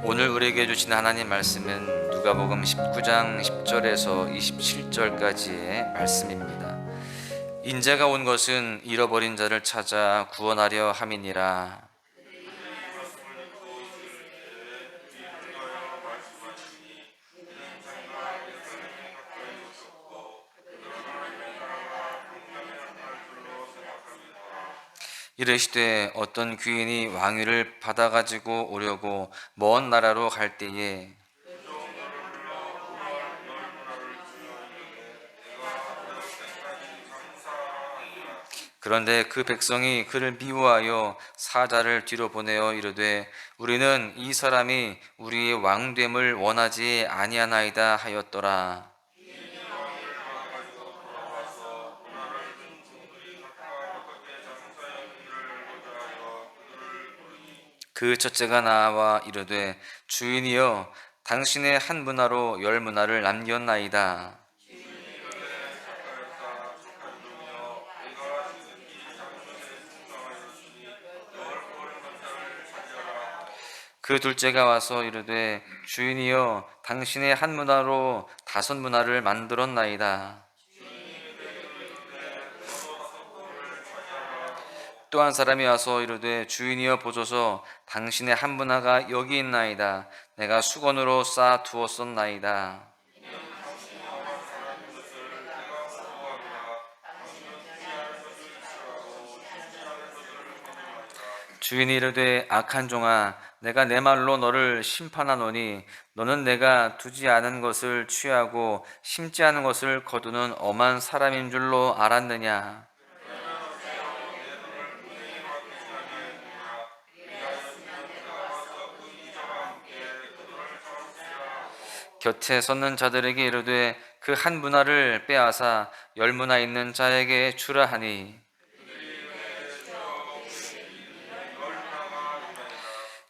오늘 우리에게 주신 하나님 말씀은 누가복음 19장 10절에서 27절까지의 말씀입니다. 인자가 온 것은 잃어버린 자를 찾아 구원하려 함이니라. 이르시되 어떤 귀인이 왕위를 받아가지고 오려고 먼 나라로 갈 때에 그런데 그 백성이 그를 미워하여 사자를 뒤로 보내어 이르되 우리는 이 사람이 우리의 왕됨을 원하지 아니하나이다 하였더라. 그 첫째가 나와 이르되 주인이여 당신의 한 문화로 열 문화를 남겼나이다. 그 둘째가 와서 이르되 주인이여 당신의 한 문화로 다섯 문화를 만들었나이다. 또 한 사람이 와서 이르되 주인이여 보소서 당신의 한 문화가 여기 있나이다. 내가 수건으로 쌓아 두었었나이다. 주인이 이르되 악한 종아 내가 내 말로 너를 심판하노니 너는 내가 두지 않은 것을 취하고 심지 않은 것을 거두는 엄한 사람인 줄로 알았느냐. 곁에 섰는 자들에게 이르되 그 한 문화를 빼앗아 열 문화 있는 자에게 주라 하니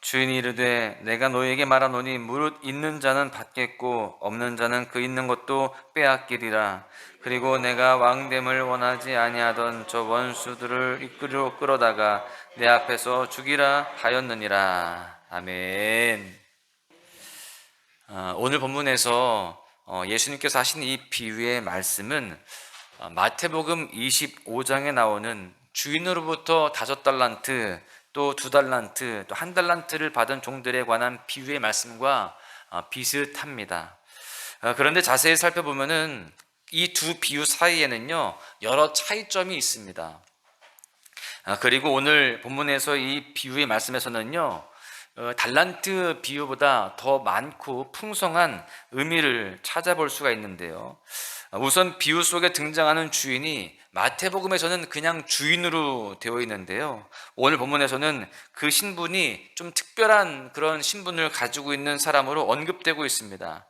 주인이 이르되 내가 너에게 말하노니 무릇 있는 자는 받겠고 없는 자는 그 있는 것도 빼앗기리라. 그리고 내가 왕됨을 원하지 아니하던 저 원수들을 이끌어 끌어다가 내 앞에서 죽이라 하였느니라. 아멘. 오늘 본문에서 예수님께서 하신 이 비유의 말씀은 마태복음 25장에 나오는 주인으로부터 5달란트 또 2달란트 또 1달란트를 받은 종들에 관한 비유의 말씀과 비슷합니다. 그런데 자세히 살펴보면은 이 두 비유 사이에는요 여러 차이점이 있습니다. 그리고 오늘 본문에서 이 비유의 말씀에서는요 달란트 비유보다 더 많고 풍성한 의미를 찾아볼 수가 있는데요. 우선 비유 속에 등장하는 주인이 마태복음에서는 그냥 주인으로 되어 있는데요. 오늘 본문에서는 그 신분이 좀 특별한 그런 신분을 가지고 있는 사람으로 언급되고 있습니다.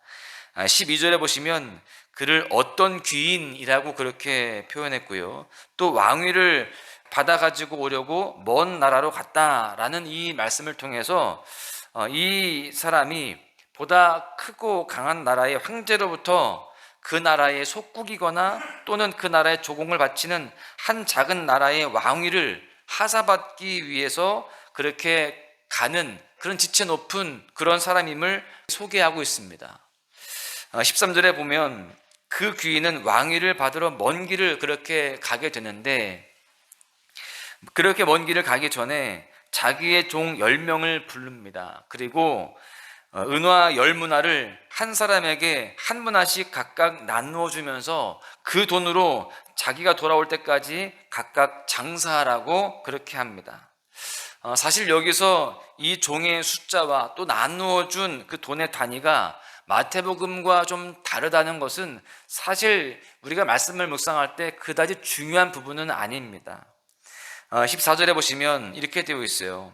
12절에 보시면 그를 어떤 귀인이라고 그렇게 표현했고요. 또 왕위를 받아가지고 오려고 먼 나라로 갔다라는 이 말씀을 통해서 이 사람이 보다 크고 강한 나라의 황제로부터 그 나라의 속국이거나 또는 그 나라의 조공을 바치는 한 작은 나라의 왕위를 하사받기 위해서 그렇게 가는 그런 지체 높은 그런 사람임을 소개하고 있습니다. 13절에 보면 그 귀인은 왕위를 받으러 먼 길을 그렇게 가게 되는데 그렇게 먼 길을 가기 전에 자기의 종 10명을 부릅니다. 그리고 은화 10문화를 한 사람에게 한 문화씩 각각 나누어 주면서 그 돈으로 자기가 돌아올 때까지 각각 장사하라고 그렇게 합니다. 사실 여기서 이 종의 숫자와 또 나누어 준 그 돈의 단위가 마태복음과 좀 다르다는 것은 사실 우리가 말씀을 묵상할 때 그다지 중요한 부분은 아닙니다. 14절에 보시면 이렇게 되어 있어요.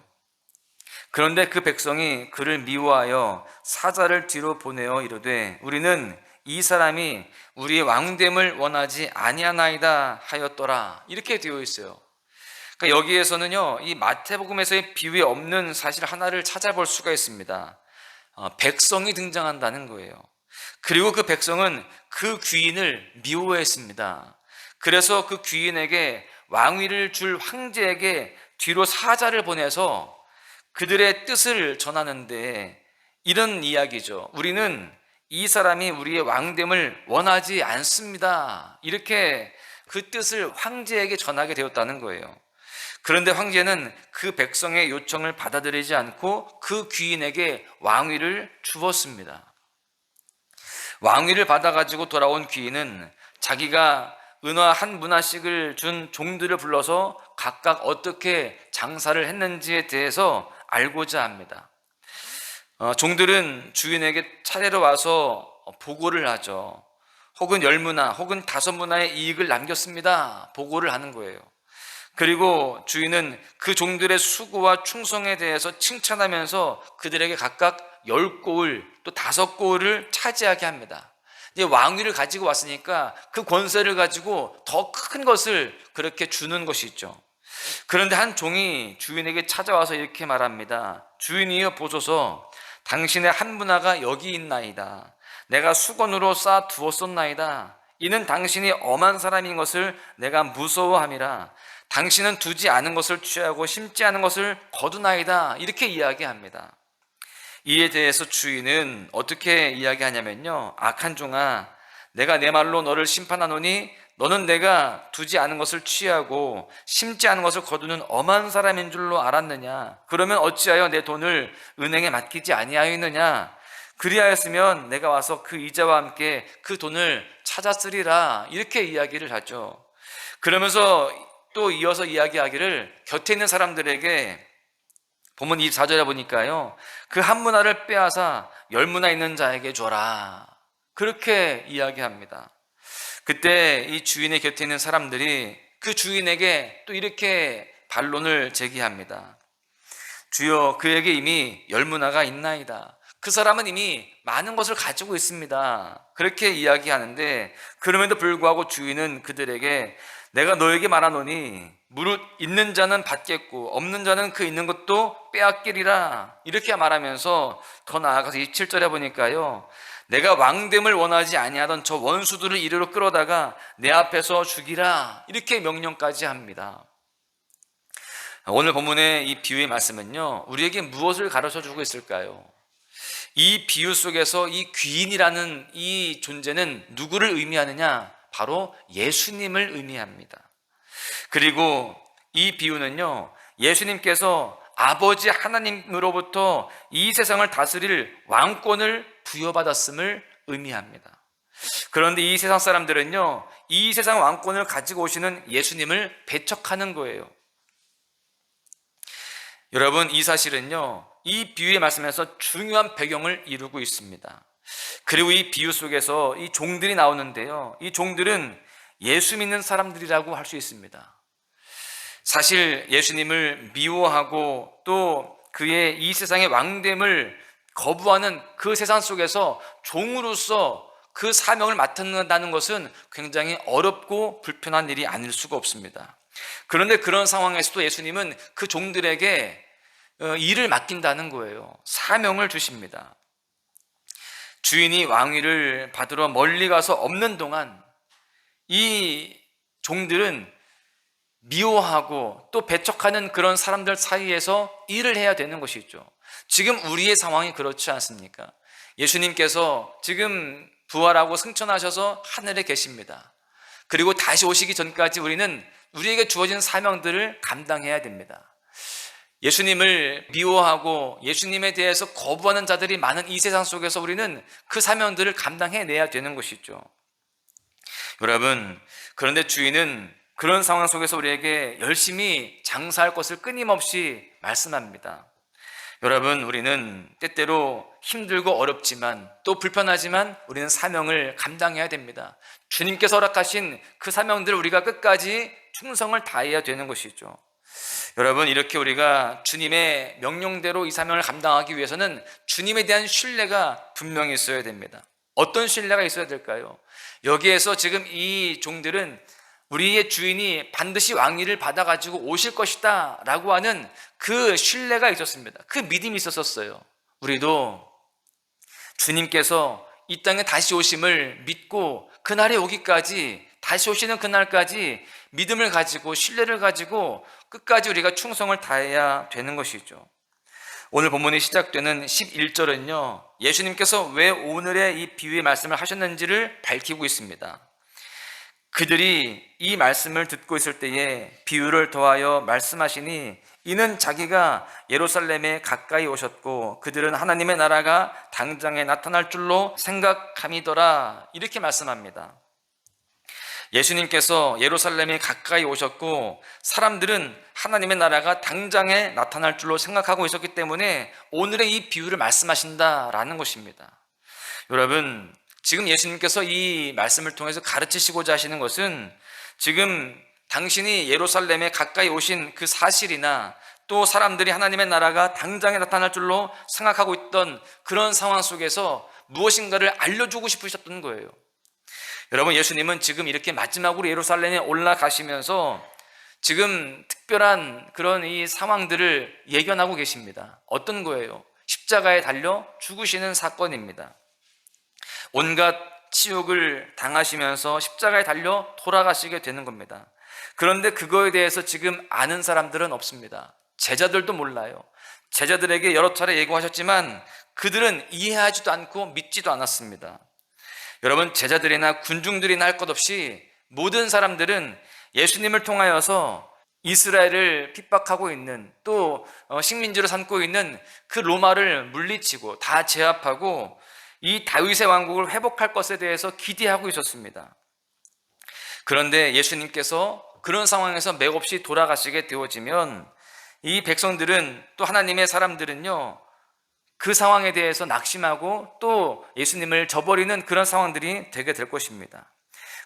그런데 그 백성이 그를 미워하여 사자를 뒤로 보내어 이르되 우리는 이 사람이 우리의 왕됨을 원하지 아니하나이다 하였더라. 이렇게 되어 있어요. 그러니까 여기에서는요 이 마태복음에서의 비유에 없는 사실 하나를 찾아볼 수가 있습니다. 백성이 등장한다는 거예요. 그리고 그 백성은 그 귀인을 미워했습니다. 그래서 그 귀인에게 왕위를 줄 황제에게 뒤로 사자를 보내서 그들의 뜻을 전하는데 이런 이야기죠. 우리는 이 사람이 우리의 왕됨을 원하지 않습니다. 이렇게 그 뜻을 황제에게 전하게 되었다는 거예요. 그런데 황제는 그 백성의 요청을 받아들이지 않고 그 귀인에게 왕위를 주었습니다. 왕위를 받아가지고 돌아온 귀인은 자기가 은화 한 문화씩을 준 종들을 불러서 각각 어떻게 장사를 했는지에 대해서 알고자 합니다. 종들은 주인에게 차례로 와서 보고를 하죠. 혹은 10문화 혹은 5문화의 이익을 남겼습니다, 보고를 하는 거예요. 그리고 주인은 그 종들의 수고와 충성에 대해서 칭찬하면서 그들에게 각각 10고을 또 5고을을 차지하게 합니다. 이제 왕위를 가지고 왔으니까 그 권세를 가지고 더 큰 것을 그렇게 주는 것이 있죠. 그런데 한 종이 주인에게 찾아와서 이렇게 말합니다. 주인이여 보소서, 당신의 한 문화가 여기 있나이다. 내가 수건으로 쌓아 두었었나이다. 이는 당신이 엄한 사람인 것을 내가 무서워함이라. 당신은 두지 않은 것을 취하고 심지 않은 것을 거두나이다. 이렇게 이야기합니다. 이에 대해서 주인은 어떻게 이야기하냐면요, 악한 종아, 내가 내 말로 너를 심판하노니 너는 내가 두지 않은 것을 취하고 심지 않은 것을 거두는 엄한 사람인 줄로 알았느냐? 그러면 어찌하여 내 돈을 은행에 맡기지 아니하였느냐? 그리하였으면 내가 와서 그 이자와 함께 그 돈을 찾았으리라. 이렇게 이야기를 하죠. 그러면서 또 이어서 이야기하기를, 곁에 있는 사람들에게 보면 24절에 보니까요, 그 한 문화를 빼앗아 10문화 있는 자에게 줘라. 그렇게 이야기합니다. 그때 이 주인의 곁에 있는 사람들이 그 주인에게 또 이렇게 반론을 제기합니다. 주여, 그에게 이미 10문화가 있나이다. 그 사람은 이미 많은 것을 가지고 있습니다. 그렇게 이야기하는데, 그럼에도 불구하고 주인은 그들에게 내가 너에게 말하노니 무릇 있는 자는 받겠고 없는 자는 그 있는 것도 빼앗기리라. 이렇게 말하면서 더 나아가서 27절에 보니까요, 내가 왕됨을 원하지 아니하던 저 원수들을 이리로 끌어다가 내 앞에서 죽이라. 이렇게 명령까지 합니다. 오늘 본문의 이 비유의 말씀은요, 우리에게 무엇을 가르쳐주고 있을까요? 이 비유 속에서 이 귀인이라는 이 존재는 누구를 의미하느냐? 바로 예수님을 의미합니다. 그리고 이 비유는요, 예수님께서 아버지 하나님으로부터 이 세상을 다스릴 왕권을 부여받았음을 의미합니다. 그런데 이 세상 사람들은요, 이 세상 왕권을 가지고 오시는 예수님을 배척하는 거예요. 여러분, 이 사실은요, 이 비유의 말씀에서 중요한 배경을 이루고 있습니다. 그리고 이 비유 속에서 이 종들이 나오는데요, 이 종들은 예수 믿는 사람들이라고 할 수 있습니다. 사실 예수님을 미워하고 또 그의 이 세상의 왕됨을 거부하는 그 세상 속에서 종으로서 그 사명을 맡는다는 것은 굉장히 어렵고 불편한 일이 아닐 수가 없습니다. 그런데 그런 상황에서도 예수님은 그 종들에게 일을 맡긴다는 거예요. 사명을 주십니다. 주인이 왕위를 받으러 멀리 가서 없는 동안 이 종들은 미워하고 또 배척하는 그런 사람들 사이에서 일을 해야 되는 것이죠. 지금 우리의 상황이 그렇지 않습니까? 예수님께서 지금 부활하고 승천하셔서 하늘에 계십니다. 그리고 다시 오시기 전까지 우리는 우리에게 주어진 사명들을 감당해야 됩니다. 예수님을 미워하고 예수님에 대해서 거부하는 자들이 많은 이 세상 속에서 우리는 그 사명들을 감당해내야 되는 것이죠. 여러분, 그런데 주인은 그런 상황 속에서 우리에게 열심히 장사할 것을 끊임없이 말씀합니다. 여러분, 우리는 때때로 힘들고 어렵지만 또 불편하지만 우리는 사명을 감당해야 됩니다. 주님께서 허락하신 그 사명들을 우리가 끝까지 충성을 다해야 되는 것이죠. 여러분, 이렇게 우리가 주님의 명령대로 이 사명을 감당하기 위해서는 주님에 대한 신뢰가 분명히 있어야 됩니다. 어떤 신뢰가 있어야 될까요? 여기에서 지금 이 종들은 우리의 주인이 반드시 왕위를 받아가지고 오실 것이다 라고 하는 그 신뢰가 있었습니다. 그 믿음이 있었어요. 우리도 주님께서 이 땅에 다시 오심을 믿고 그날이 오기까지, 다시 오시는 그날까지 믿음을 가지고 신뢰를 가지고 끝까지 우리가 충성을 다해야 되는 것이죠. 오늘 본문이 시작되는 11절은요, 예수님께서 왜 오늘의 이 비유의 말씀을 하셨는지를 밝히고 있습니다. 그들이 이 말씀을 듣고 있을 때에 비유를 더하여 말씀하시니 이는 자기가 예루살렘에 가까이 오셨고 그들은 하나님의 나라가 당장에 나타날 줄로 생각함이더라, 이렇게 말씀합니다. 예수님께서 예루살렘에 가까이 오셨고 사람들은 하나님의 나라가 당장에 나타날 줄로 생각하고 있었기 때문에 오늘의 이 비유를 말씀하신다라는 것입니다. 여러분, 지금 예수님께서 이 말씀을 통해서 가르치시고자 하시는 것은 지금 당신이 예루살렘에 가까이 오신 그 사실이나 또 사람들이 하나님의 나라가 당장에 나타날 줄로 생각하고 있던 그런 상황 속에서 무엇인가를 알려주고 싶으셨던 거예요. 여러분, 예수님은 지금 이렇게 마지막으로 예루살렘에 올라가시면서 지금 특별한 그런 이 상황들을 예견하고 계십니다. 어떤 거예요? 십자가에 달려 죽으시는 사건입니다. 온갖 치욕을 당하시면서 십자가에 달려 돌아가시게 되는 겁니다. 그런데 그거에 대해서 지금 아는 사람들은 없습니다. 제자들도 몰라요. 제자들에게 여러 차례 예고하셨지만 그들은 이해하지도 않고 믿지도 않았습니다. 여러분, 제자들이나 군중들이나 할 것 없이 모든 사람들은 예수님을 통하여서 이스라엘을 핍박하고 있는 또 식민지로 삼고 있는 그 로마를 물리치고 다 제압하고 이 다윗의 왕국을 회복할 것에 대해서 기대하고 있었습니다. 그런데 예수님께서 그런 상황에서 맥없이 돌아가시게 되어지면 이 백성들은 또 하나님의 사람들은요, 그 상황에 대해서 낙심하고 또 예수님을 저버리는 그런 상황들이 되게 될 것입니다.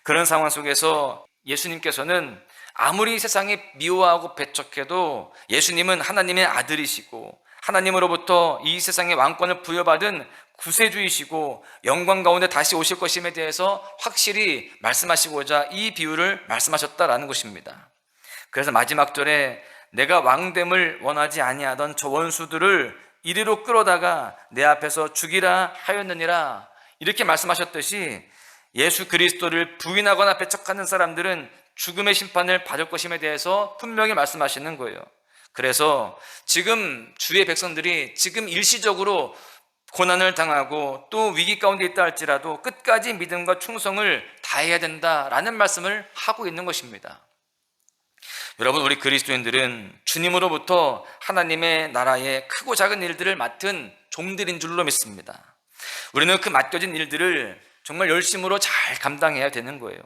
그런 상황 속에서 예수님께서는 아무리 세상이 미워하고 배척해도 예수님은 하나님의 아들이시고 하나님으로부터 이 세상의 왕권을 부여받은 구세주이시고 영광 가운데 다시 오실 것임에 대해서 확실히 말씀하시고자 이 비유를 말씀하셨다라는 것입니다. 그래서 마지막 절에 내가 왕됨을 원하지 아니하던 저 원수들을 이리로 끌어다가 내 앞에서 죽이라 하였느니라, 이렇게 말씀하셨듯이 예수 그리스도를 부인하거나 배척하는 사람들은 죽음의 심판을 받을 것임에 대해서 분명히 말씀하시는 거예요. 그래서 지금 주의 백성들이 지금 일시적으로 고난을 당하고 또 위기 가운데 있다 할지라도 끝까지 믿음과 충성을 다해야 된다라는 말씀을 하고 있는 것입니다. 여러분, 우리 그리스도인들은 주님으로부터 하나님의 나라의 크고 작은 일들을 맡은 종들인 줄로 믿습니다. 우리는 그 맡겨진 일들을 정말 열심으로 잘 감당해야 되는 거예요.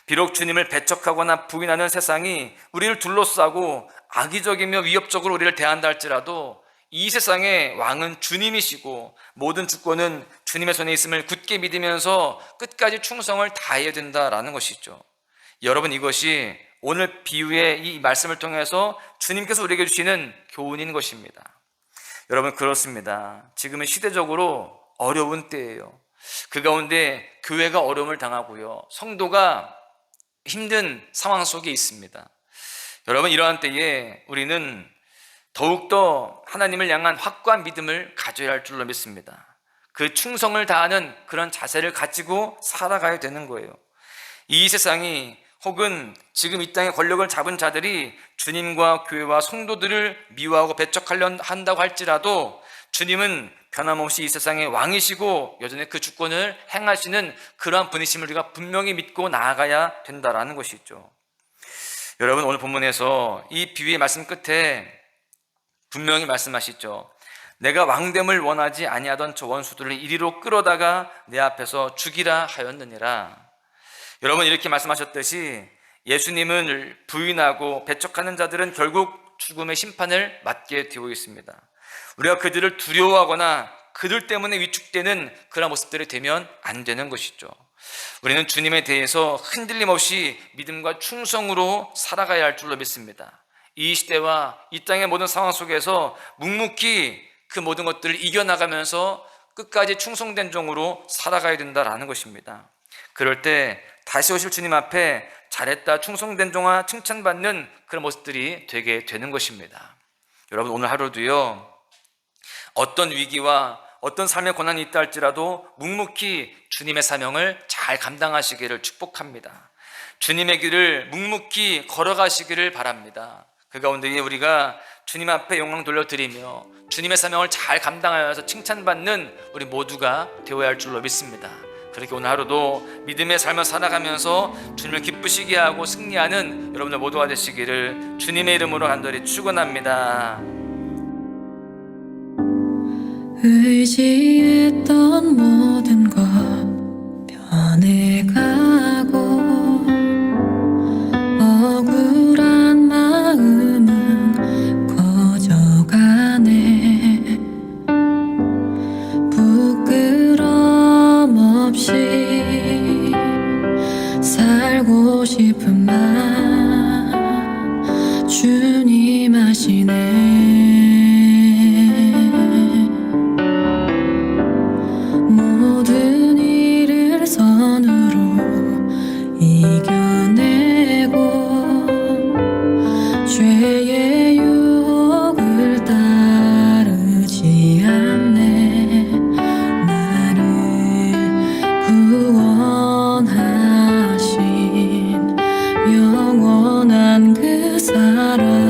비록 주님을 배척하거나 부인하는 세상이 우리를 둘러싸고 악의적이며 위협적으로 우리를 대한다 할지라도 이 세상의 왕은 주님이시고 모든 주권은 주님의 손에 있음을 굳게 믿으면서 끝까지 충성을 다해야 된다라는 것이죠. 여러분, 이것이 오늘 비유의 이 말씀을 통해서 주님께서 우리에게 주시는 교훈인 것입니다. 여러분, 그렇습니다. 지금은 시대적으로 어려운 때예요. 그 가운데 교회가 어려움을 당하고요, 성도가 힘든 상황 속에 있습니다. 여러분, 이러한 때에 우리는 더욱더 하나님을 향한 확고한 믿음을 가져야 할 줄로 믿습니다. 그 충성을 다하는 그런 자세를 가지고 살아가야 되는 거예요. 이 세상이 혹은 지금 이 땅에 권력을 잡은 자들이 주님과 교회와 성도들을 미워하고 배척하려 한다고 할지라도 주님은 변함없이 이 세상의 왕이시고 여전히 그 주권을 행하시는 그러한 분이심을 우리가 분명히 믿고 나아가야 된다라는 것이죠. 여러분, 오늘 본문에서 이 비유의 말씀 끝에 분명히 말씀하시죠. 내가 왕됨을 원하지 아니하던 저 원수들을 이리로 끌어다가 내 앞에서 죽이라 하였느니라. 여러분, 이렇게 말씀하셨듯이 예수님을 부인하고 배척하는 자들은 결국 죽음의 심판을 맞게 되어 있습니다. 우리가 그들을 두려워하거나 그들 때문에 위축되는 그런 모습들이 되면 안 되는 것이죠. 우리는 주님에 대해서 흔들림 없이 믿음과 충성으로 살아가야 할 줄로 믿습니다. 이 시대와 이 땅의 모든 상황 속에서 묵묵히 그 모든 것들을 이겨나가면서 끝까지 충성된 종으로 살아가야 된다라는 것입니다. 그럴 때 다시 오실 주님 앞에 잘했다, 충성된 종아 칭찬받는 그런 모습들이 되게 되는 것입니다. 여러분, 오늘 하루도요, 어떤 위기와 어떤 삶의 고난이 있다 할지라도 묵묵히 주님의 사명을 잘 감당하시기를 축복합니다. 주님의 길을 묵묵히 걸어가시기를 바랍니다. 그 가운데 우리가 주님 앞에 영광 돌려드리며 주님의 사명을 잘 감당하여서 칭찬받는 우리 모두가 되어야 할 줄로 믿습니다. 그렇게 오늘 하루도 믿음의 삶을 살아가면서 주님을 기쁘시게 하고 승리하는 여러분들 모두가 되시기를 주님의 이름으로 간절히 축원합니다. 의지했던 모든 것 변해가고 억울한 마음은 꺼져가네. 부끄럼 없이 살고 싶은 맘 주님 아시네. 모든 일을 선으로 이겨내고 죄의 유혹을 따르지 않네. 나를 구원하신 영원한 그 사랑